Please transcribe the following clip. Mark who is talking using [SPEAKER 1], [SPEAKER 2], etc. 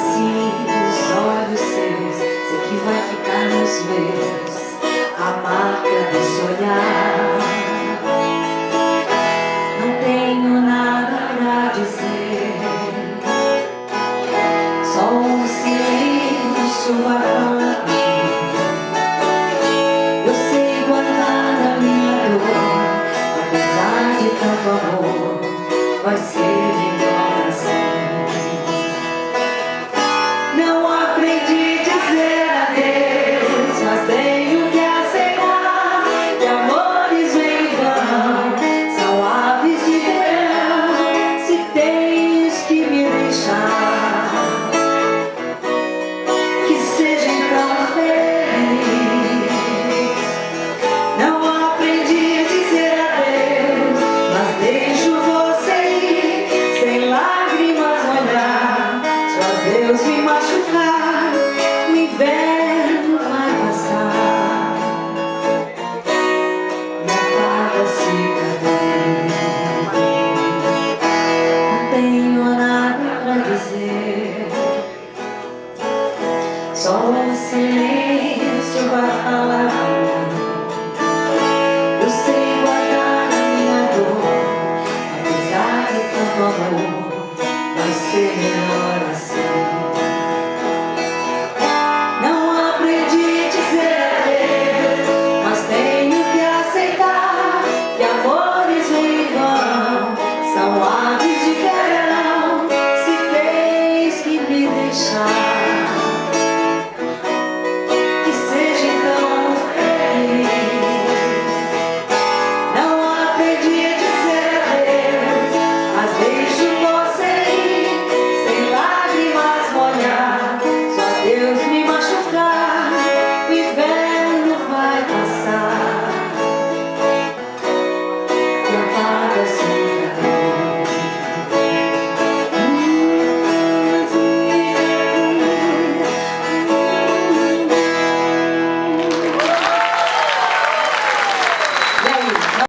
[SPEAKER 1] assim os olhos seus, sei que vai ficar nos meus a marca desse olhar. Não tenho nada pra dizer, só um silêncio vai falar. Eu sei guardar a minha dor, apesar de tanto amor, vai ser melhor assim. Não aprendi a dizer adeus, mas tenho que aceitar que amores vêm e vão, são aves de verão. Se tens que me deixar, que seja então feliz. Não aprendi a dizer adeus, mas deixo você ir, sem lágrimas olhar. Só Deus me machucar, o inverno vai passar e apaga a cicatriz. Não tenho nada pra dizer, só o silêncio vai falar.